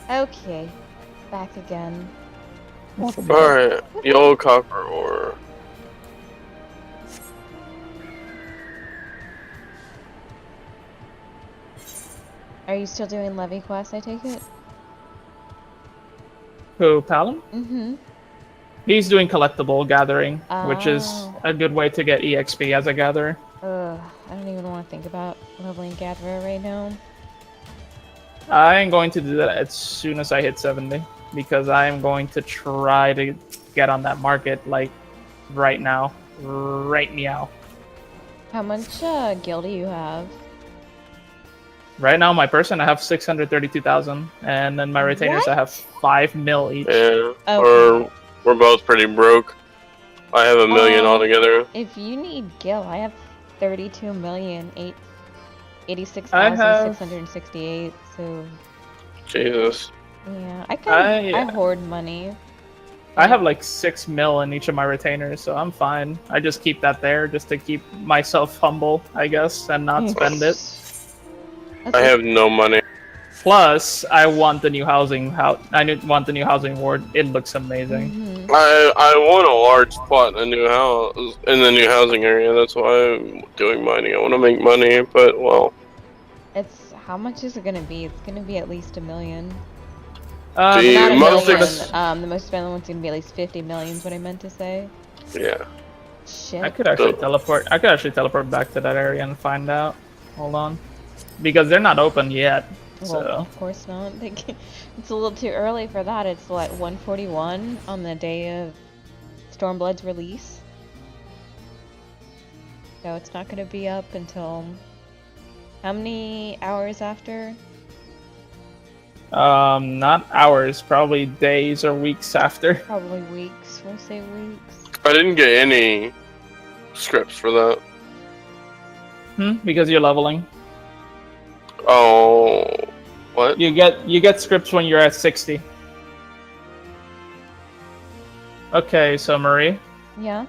Okay, back again. Alright, yellow copper ore. Are you still doing levy quests, I take it? Who, Palom? Mm-hmm. He's doing collectible gathering, which is Oh. a good way to get EXP as a gatherer. Ugh, I don't even want to think about leveling Gatherer right now. I am going to do that as soon as I hit 70, because I am going to try to get on that market, like, right now. Right meow. How much gil do you have? Right now, my person, I have 632,000, and then my retainers, I have 5 mil each. Yeah, Okay. we're both pretty broke. I have 1 million altogether. If you need gil, I have 32,086,668. So. Jesus. Yeah, I hoard money. I have like 6 mil in each of my retainers, so I'm fine. I just keep that there just to keep myself humble, I guess, and not spend it. I have no money. Plus, I want the new housing. I want the new housing ward. It looks amazing. Mm-hmm. I want a large plot in a new house in the new housing area. That's why I'm doing mining. I want to make money, but well. How much is it gonna be? It's gonna be at least 1 million. Not a million. The most expensive one's gonna be at least 50 million. Is what I meant to say. Yeah. Shit. I could actually teleport. I could actually teleport back to that area and find out. Hold on, because they're not open yet. Well, so. Of course not. It's a little too early for that. It's what, 1:41 on the day of Stormblood's release. So it's not gonna be up until how many hours after? Not hours, probably days or weeks after. Probably weeks. We'll say weeks. I didn't get any scripts for that. Because you're leveling. Oh, what? You get scripts when you're at 60. Okay, so Marie. Yeah.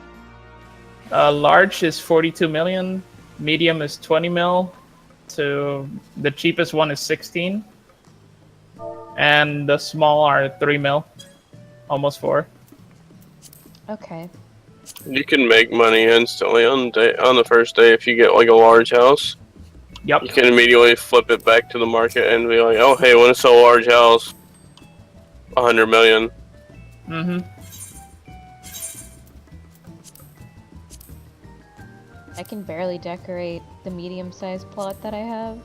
Large is 42 million. Medium is 20 mil. To the cheapest one is 16. And the small are 3 mil. Almost 4. Okay. You can make money instantly on the first day if you get like a large house. Yep. You can immediately flip it back to the market and be like, oh, hey, I want to sell a large house. 100 million. I can barely decorate the medium-sized plot that I have.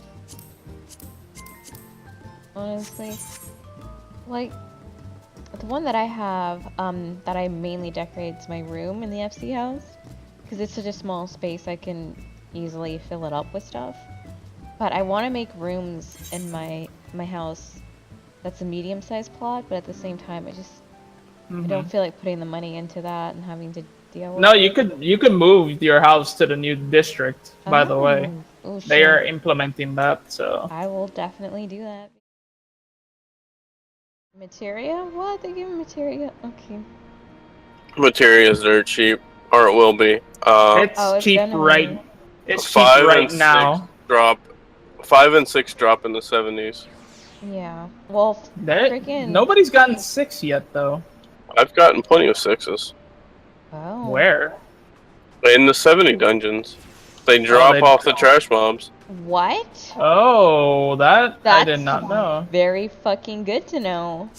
Honestly. Like, the one that I have, that I mainly decorate is my room in the FC house. Because it's such a small space, I can easily fill it up with stuff. But I want to make rooms in my house that's a medium-sized plot, but at the same time, I don't feel like putting the money into that and having to deal with it. you could move your house to the new district, by the way. Oh, they are implementing that, so. I will definitely do that. Materia? What? They give me materia? Okay. Materials are cheap, or it will be. It's cheap right. It's cheap right now. 5 and 6 drop in the 70s. Yeah. Well, nobody's gotten 6 yet, though. I've gotten plenty of 6s. Oh. Where? In the 70 dungeons. They drop off the trash mobs. What? Oh, that's I did not know. Very fucking good to know.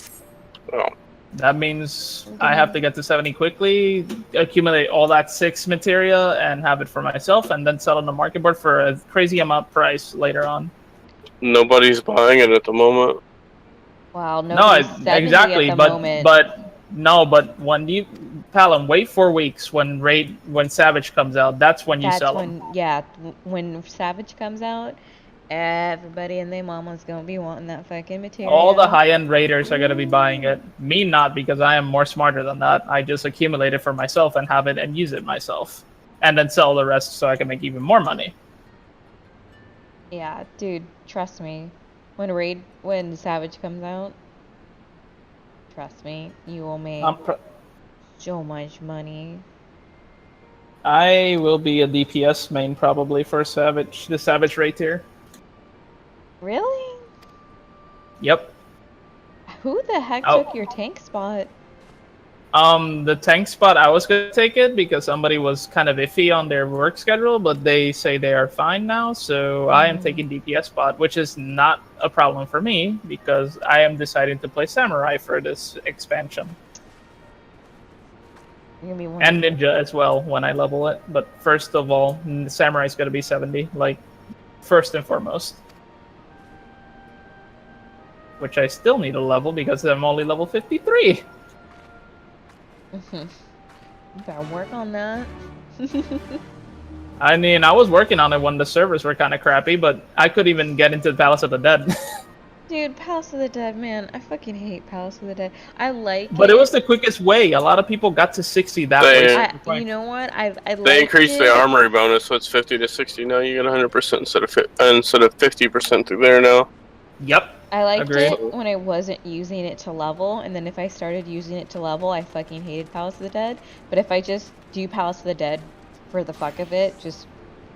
Oh. That means I have to get to 70 quickly, accumulate all that 6 materia, and have it for myself, and then sell on the market board for a crazy amount price later on. Nobody's buying it at the moment. Wow, no, exactly. But when you Palom, wait 4 weeks when Savage comes out. That's when you sell them. Yeah, when Savage comes out, everybody and their mama's gonna be wanting that fucking material. All the high-end raiders are gonna be buying it. Me not, because I am more smarter than that. I just accumulate it for myself and have it and use it myself, and then sell the rest so I can make even more money. Yeah, dude, trust me. When Savage comes out, trust me, you will make so much money. I will be a DPS main probably for Savage, the Savage raid tier. Really? Yep. Who the heck Oh. took your tank spot? The tank spot, I was gonna take it because somebody was kind of iffy on their work schedule, but they say they are fine now, so I am taking DPS spot, which is not a problem for me because I am deciding to play Samurai for this expansion. You're gonna be one. And Ninja as well when I level it, but first of all, Samurai is gonna be 70, like, first and foremost. Which I still need a level because I'm only level 53. You gotta work on that. I mean, I was working on it when the servers were kind of crappy, but I could even get into the Palace of the Dead. Dude, Palace of the Dead, man. I fucking hate Palace of the Dead. I like But it was the quickest way. A lot of people got to 60 that way. You know what? I They increased the armory bonus, so it's 50 to 60 now. You get 100% instead of 50% through there now. Yep. I liked Agreed. it when I wasn't using it to level, and then if I started using it to level, I fucking hated Palace of the Dead. But if I just do Palace of the Dead for the fuck of it, just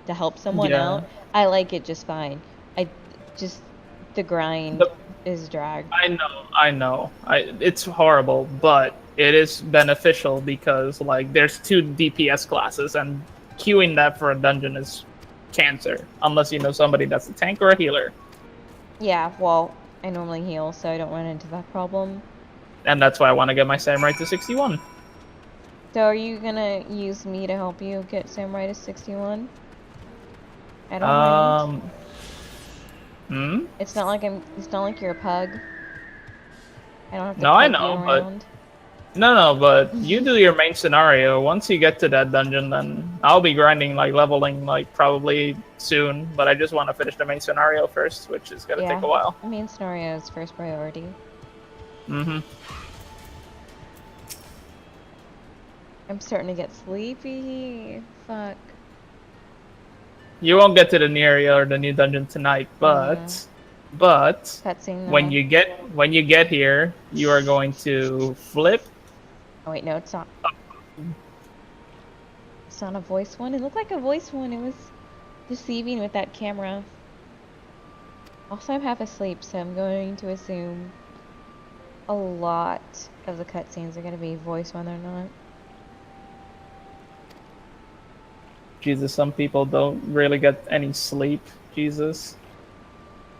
to help someone out, I like it just fine. The grind is drag. I know. It's horrible, but it is beneficial because, like, there's 2 DPS classes, and queuing that for a dungeon is cancer, unless you know somebody that's a tank or a healer. Yeah, well, I normally heal, so I don't run into that problem. And that's why I want to get my Samurai to 61. So are you gonna use me to help you get Samurai to 61? I don't mind. It's not like you're a pug. I don't have to No, I pug know, you but around. but you do your main scenario. Once you get to that dungeon, then I'll be grinding, like, leveling, like, probably soon. But I just want to finish the main scenario first, which is gonna take a while. The main scenario is first priority. Mm-hmm. I'm starting to get sleepy. Fuck. You won't get to the new area or the new dungeon tonight, but Cutscene, when you get here, you are going to flip. Oh wait, no, it's not. It's not a voice one. It looked like a voice one. It was deceiving with that camera. Also, I'm half asleep, so I'm going to assume a lot of the cutscenes are going to be voice when they're not. Jesus, some people don't really get any sleep. Jesus.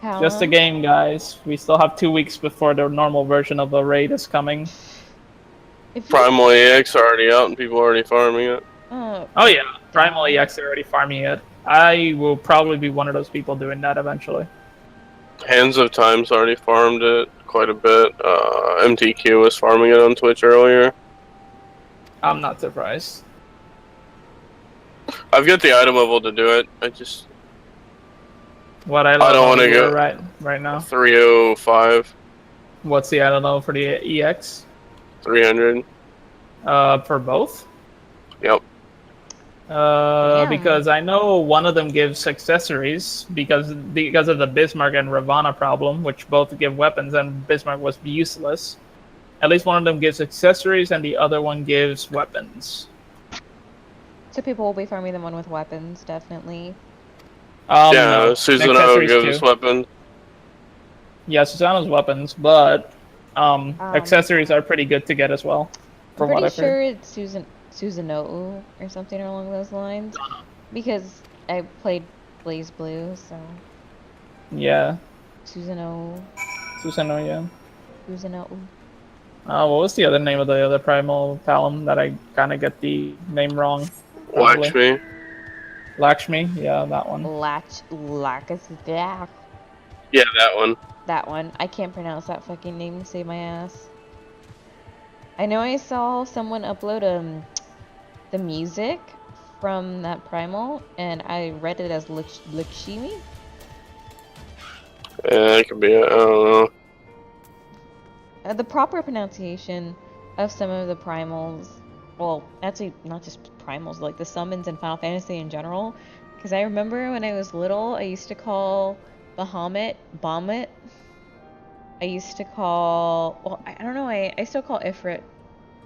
How Just a long? game, guys. We still have 2 weeks before the normal version of the raid is coming. Primal EX already out and people are already farming it. Oh yeah, Primal EX are already farming it. I will probably be one of those people doing that eventually. Hands of Time's already farmed it quite a bit. MTQ was farming it on Twitch earlier. I'm not surprised. I've got the item level to do it. I What I don't want to go right now. 305. What's the I don't know for the EX? 300. For both? Yep. Because I know one of them gives accessories because of the Bismarck and Ravana problem, which both give weapons, and Bismarck was useless. At least one of them gives accessories, and the other one gives weapons. So people will be farming the one with weapons, definitely. Yeah, No, Susanoo gives weapons. Yeah, Susanoo's weapons, but accessories are pretty good to get as well. I'm pretty sure it's Susanoo or something along those lines. Because I played Blaze Blue, so... Yeah. Susanoo, yeah. Susanoo. What was the other name of the other Primal Palom that I kind of get the name wrong? Lakshmi. Lakshmi? Yeah, that one. Yeah, Yeah, that one. that one. I can't pronounce that fucking name to save my ass. I know I saw someone upload the music from that Primal, and I read it as Lakshmi. Yeah, it could be. I don't know. The proper pronunciation of some of the primals, well, actually not just primals, like the summons in Final Fantasy in general, because I remember when I was little, I used to call Bahamut Bahamut. I used to call, well, I don't know, I still call Ifrit,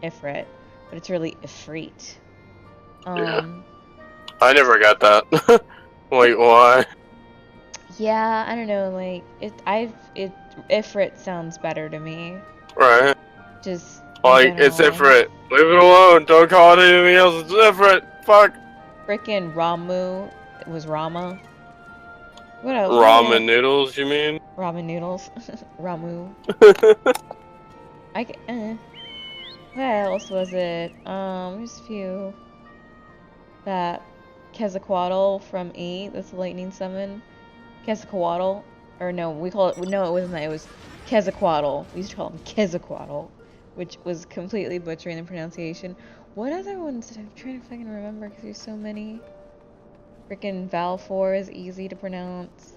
but it's really Ifrit. Yeah. I never got that. Wait, why? Yeah, I don't know, like Ifrit sounds better to me. Right. Just in Like, it's general. different. Leave it alone. Don't call it anything else. It's different. Fuck. Frickin' Ramu was Rama. What else? Ramen noodles, you mean? Ramen noodles. Ramu. What else was it? There's a few. That Quetzalcoatl from E, that's the lightning summon. Quetzalcoatl. Or no, we call it, no, it wasn't that, it was Quetzalcoatl. We used to call him Quetzalcoatl, which was completely butchering the pronunciation. What other ones did I'm trying to fucking remember because there's so many. Frickin' Valfor is easy to pronounce.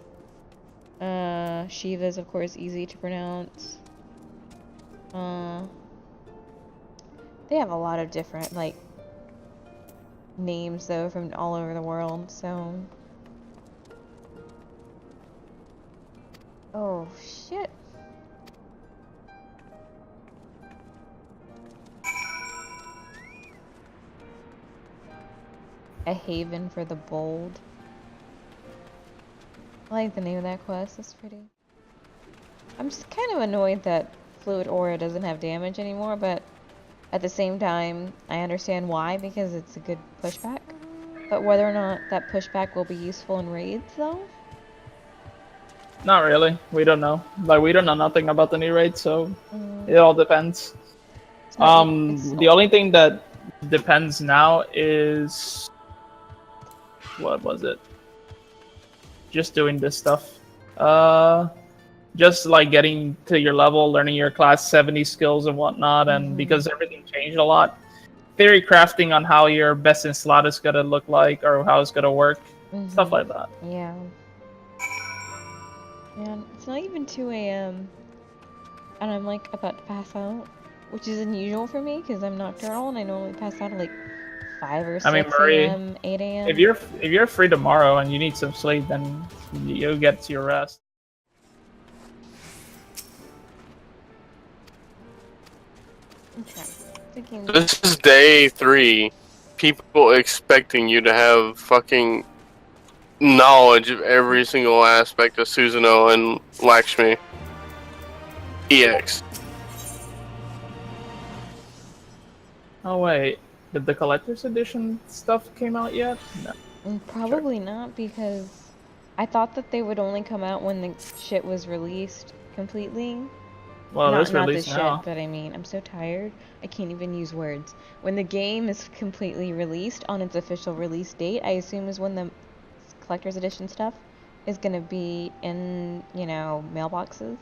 Shiva's of course easy to pronounce. They have a lot of different, like, names though from all over the world, so. Oh shit. A haven for the bold. I like the name of that quest, that's pretty. I'm just kind of annoyed that Fluid Aura doesn't have damage anymore, but at the same time, I understand why, because it's a good pushback. But whether or not that pushback will be useful in raids, though? Not really. We don't know. Like, we don't know nothing about the new raid, so it all depends. The only thing that depends now is... What was it? Just doing this stuff. Just like getting to your level, learning your class 70 skills and whatnot, and because everything changed a lot, theory crafting on how your best in slot is gonna look like or how it's gonna work, stuff like that. Yeah. Man, it's not even 2 a.m. and I'm like about to pass out, which is unusual for me because I'm nocturnal and I normally pass out at like 5 or 6 a.m., 8 a.m. If you're free tomorrow and you need some sleep, then you'll get to your rest. Okay. This is day 3. People expecting you to have fucking knowledge of every single aspect of Susanoo and Lakshmi. EX. Oh wait, did the collector's edition stuff came out yet? No. Probably not, because I thought that they would only come out when the shit was released completely. Well, not it's released the now. shit, but I mean, I'm so tired. I can't even use words. When the game is completely released on its official release date, I assume is when the collector's edition stuff is gonna be in, you know, mailboxes.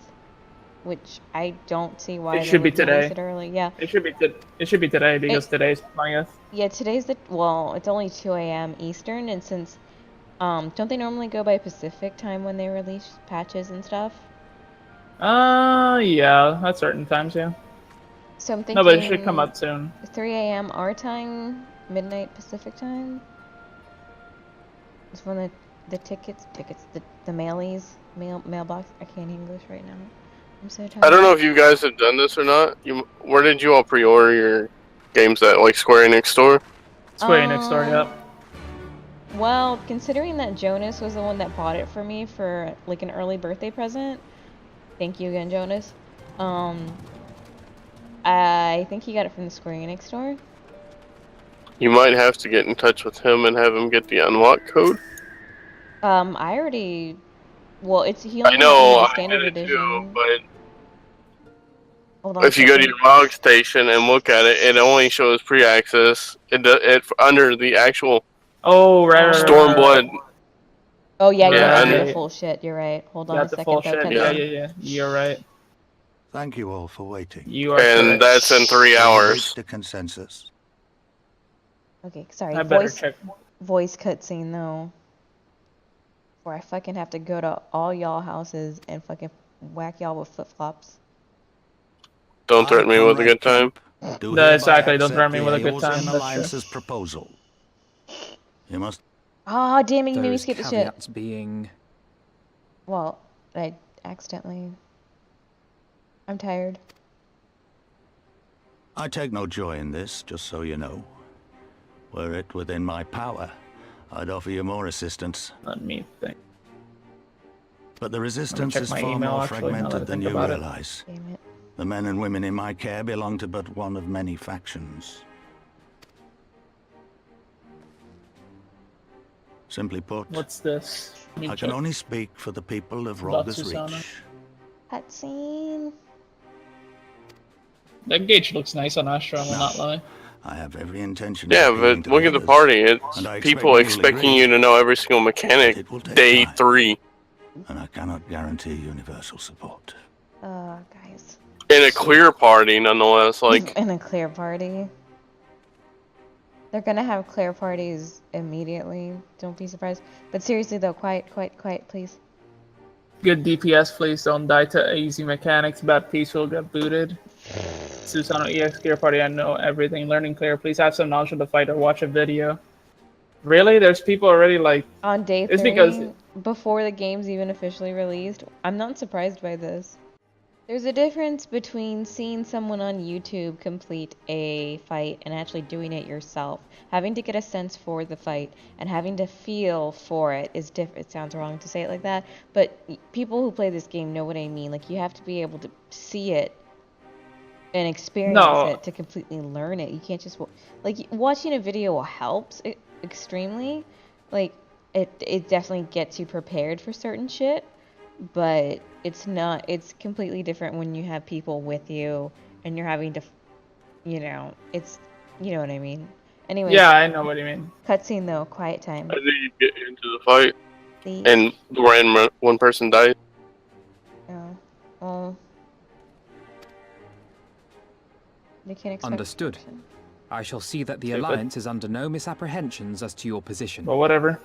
Which I don't see why It should be they would release today. it early. Yeah. It should be today because today's 20th. Yeah, today's it's only 2 a.m. Eastern, and since don't they normally go by Pacific time when they release patches and stuff? Yeah, at certain times, yeah. So I'm thinking. No, but it should come out soon. 3 a.m. our time, midnight Pacific time. It's when the the mailbox. I can't English right now. I'm so tired. I don't know if you guys have done this or not. Where did you all pre-order your games at? Like Square Enix store? Square Enix store, yep. Well, considering that Jonas was the one that bought it for me for like an early birthday present. Thank you again, Jonas. I think he got it from the Square Enix store. You might have to get in touch with him and have him get the unlock code. I already. Well, he I only know, has I standard did it edition. too, but Hold on if you go to your log station and look at it, it only shows pre-access. It under the actual. Oh, right. Stormblood. Oh yeah, you Yeah, have and the full shit. You're right. Hold on got a the second. full Though, shit. Yeah. You're right. Thank you all for waiting. You are And correct. that's in 3 We hours. reached a consensus. Okay, sorry. I better check. Voice cutscene though. Where I fucking have to go to all y'all houses and fucking whack y'all with flip-flops. Don't threaten me with a good time. No, exactly. Don't threaten me with a good time. That's Alliance's proposal. You must. Oh, damn it! You made me skip the shit. Caveats being. Well, I accidentally. I'm tired. I take no joy in this, just so you know. Were it within my power, I'd offer you more assistance. Let me think. But the resistance check is my far email, more actually, now that I fragmented than think you about it. realize. Damn it. The men and women in my care belong to but one of many factions. Simply put, What's this? Let me I can check. only speak for the people of About Roger's Susanna. Reach. Cutscene. That gauge looks nice on Astra, I will No. not lie. I have every intention Yeah, of appealing but to look the at the others, party. It's and I expect people you'll expecting agree. you to know every single mechanic. It will take Day time. 3 And I cannot guarantee universal support. Guys. in a clear party, nonetheless. Like, In a clear party. They're gonna have clear parties immediately. Don't be surprised. But seriously though, quiet, please. Good DPS, please don't die to easy mechanics. Bad piece will get booted. Susanna EX Clear Party, I know everything. Learning clear, please have some knowledge of the fight or watch a video. Really? There's people already like... On day It's 3, because... before the game's even officially released, I'm not surprised by this. There's a difference between seeing someone on YouTube complete a fight and actually doing it yourself. Having to get a sense for the fight and having to feel for it is different. It sounds wrong to say it like that, but people who play this game know what I mean. Like, you have to be able to see it and experience it to completely learn it. You can't just... Like, watching a video helps extremely. Like, it definitely gets you prepared for certain shit. But it's not, it's completely different when you have people with you and you're having to, it's, you know what I mean. Anyway. Yeah, I know what you mean. Cutscene though, quiet time. I think you get into the fight, Please. and random one person died. Oh. Well. They can't expect Understood. perfection. I shall see that the Stupid. Alliance is under no misapprehensions as to your position. But whatever.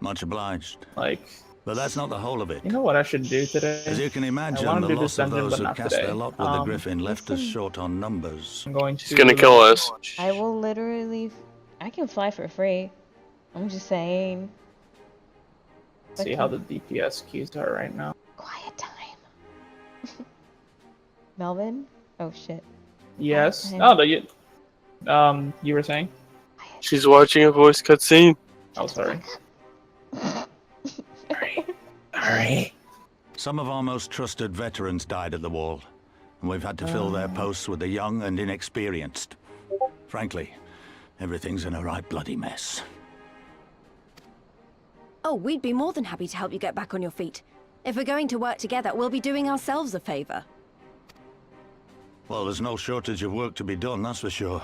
Much obliged. Like... But that's not the whole of it. You know what I should do today? As you can imagine, wanna the do loss this of dungeon, those but who not cast today. their lot with the Griffin left us short on numbers. I'm going to... He's gonna kill us. I will literally, I can fly for free. I'm just saying. See how the DPS queues are right now. Quiet time. Melvin? Oh shit. Yes. Okay. Oh, you were saying? She's watching a voice cutscene. Oh, sorry. Alright. Some of our most trusted veterans died at the wall, and we've had to fill their posts with the young and inexperienced. Frankly, everything's in a right bloody mess. Oh, we'd be more than happy to help you get back on your feet. If we're going to work together, we'll be doing ourselves a favor. Well, there's no shortage of work to be done, that's for sure.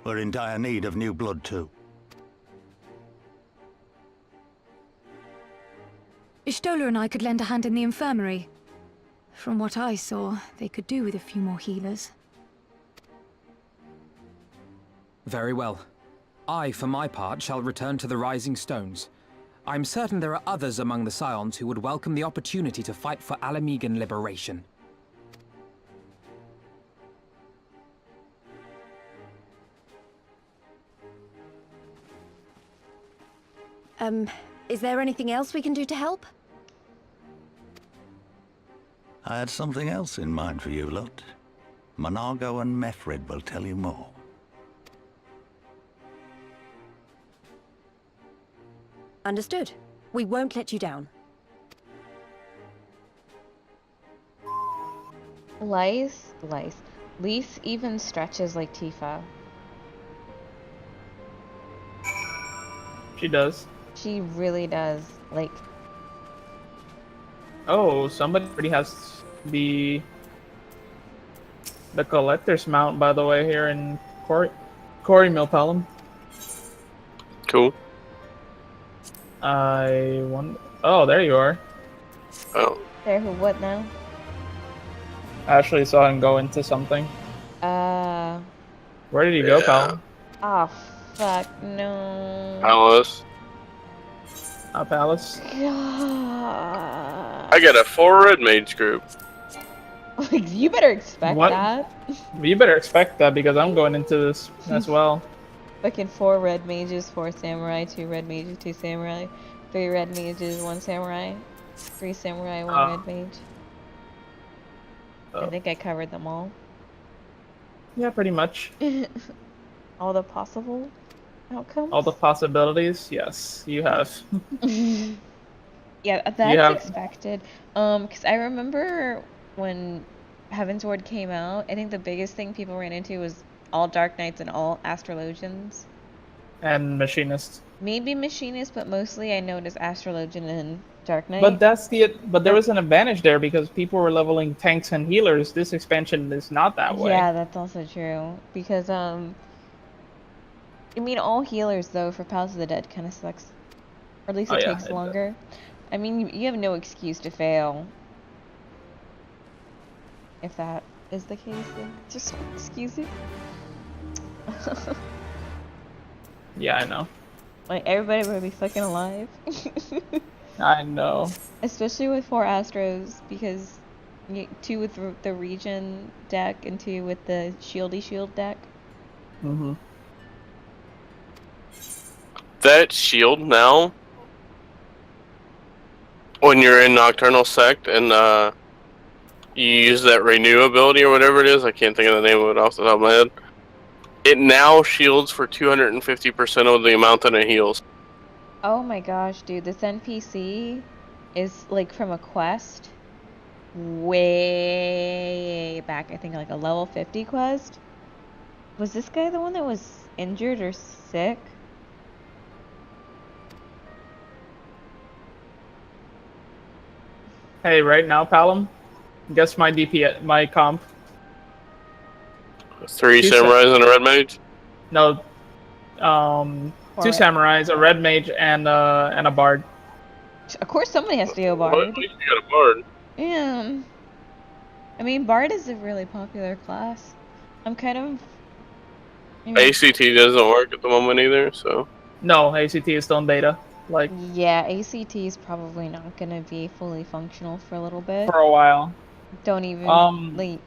We're in dire need of new blood, too. Ishtola and I could lend a hand in the infirmary. From what I saw, they could do with a few more healers. Very well. I, for my part, shall return to the Rising Stones. I'm certain there are others among the Scions who would welcome the opportunity to fight for Ala Mhigo liberation. Is there anything else we can do to help? I had something else in mind for you lot. Monago and Mefred will tell you more. Understood. We won't let you down. Lise even stretches like Tifa. She does. She really does. Like, Oh, somebody already has the collector's mount, by the way, here in Corey Milpelum. Cool. Oh, there you are. Oh. there who what now? I actually saw him go into something. Where did he go, pal? Oh, fuck, no. Alice. Palace. I got a 4 red mage group. You better expect What? that. You better expect that because I'm going into this as well. Fucking 4 red mages, 4 samurai, 2 red mages, 2 samurai, 3 red mages, 1 samurai, 3 samurai, 1 red mage. I think I covered them all. Yeah, pretty much. All the possible outcomes? All the possibilities, yes, you have. Yeah, that's expected. Because I remember when Heavensward came out, I think the biggest thing people ran into was all Dark Knights and all Astrologians. And Machinists. Maybe Machinists, but mostly I noticed Astrologian and Dark Knight. But there was an advantage there because people were leveling tanks and healers. This expansion is not that way. Yeah, that's also true. Because, I mean, all healers, though, for Palace of the Dead kind of sucks. Or at least it takes longer. I mean, you have no excuse to fail. If that is the case, then just don't excuse it. Yeah, I know. Like, everybody would be fucking alive. I know. Especially with 4 Astros, because 2 with the Regen deck and 2 with the Shieldy Shield deck. Mm-hmm. That shield now, when you're in Nocturnal Sect and you use that renew ability or whatever it is, I can't think of the name of it off the top of my head. It now shields for 250% of the amount that it heals. Oh my gosh, dude, this NPC is like from a quest way back, I think like a level 50 quest. Was this guy the one that was injured or sick? Hey, right now, Palom, guess my DP, my comp. 3 samurais and a red mage? No, 2 samurais, a red mage, and a bard. Of course somebody has to go bard. Well, at least you got a bard. Yeah. I mean, bard is a really popular class. I'm kind of... ACT doesn't work at the moment either, so... No, ACT is still in beta. Like, yeah, ACT is probably not gonna be fully functional for a little bit. For a while. Don't even, like...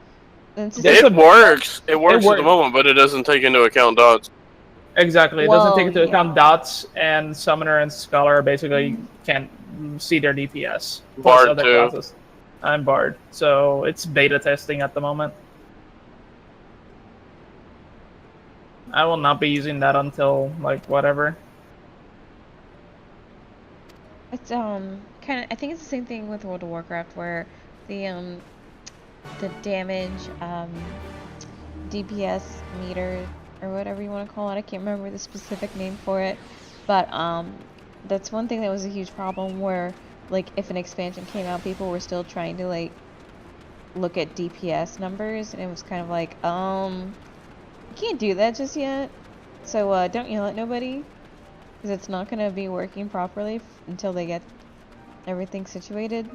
It works. It works at the moment, but it doesn't take into account dots. Exactly. It doesn't take into account dots, and Summoner and Scholar basically can't see their DPS. Bard other too. classes. I'm Bard. So it's beta testing at the moment. I will not be using that until, like, whatever. It's, kind of, I think it's the same thing with World of Warcraft, where the damage, DPS meter, or whatever you want to call it, I can't remember the specific name for it, but, that's one thing that was a huge problem, where, like, if an expansion came out, people were still trying to, like, look at DPS numbers, and it was kind of like, you can't do that just yet, so, don't yell at nobody, because it's not going to be working properly until they get everything situated.